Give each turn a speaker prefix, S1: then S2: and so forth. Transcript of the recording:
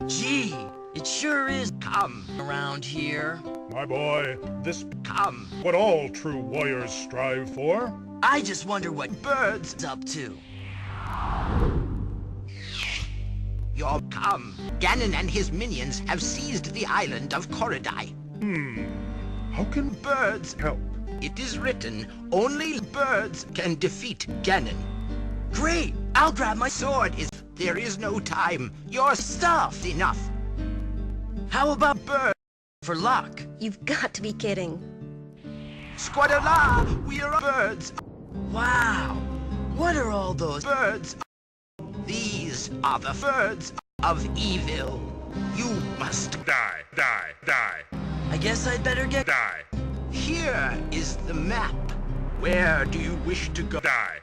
S1: Gee, it sure is come around here.
S2: My boy, this
S1: Come.
S2: what all true warriors strive for.
S1: I just wonder what Bird's up to. You're come. Ganon and his minions have seized the island of Korodai.
S2: How can
S1: Birds
S2: help?
S1: It is written, only birds can defeat Ganon. Great! I'll grab my sword. There is no time. Your stuff's enough. How about bird for luck?
S3: You've got to be kidding.
S1: Scuadelah! We are birds. Wow! What are all those birds? These are the birds of evil. You must
S2: Die, die, die,
S1: I guess I'd better get...
S2: die,
S1: Here is the map. Where do you wish to go?
S2: die.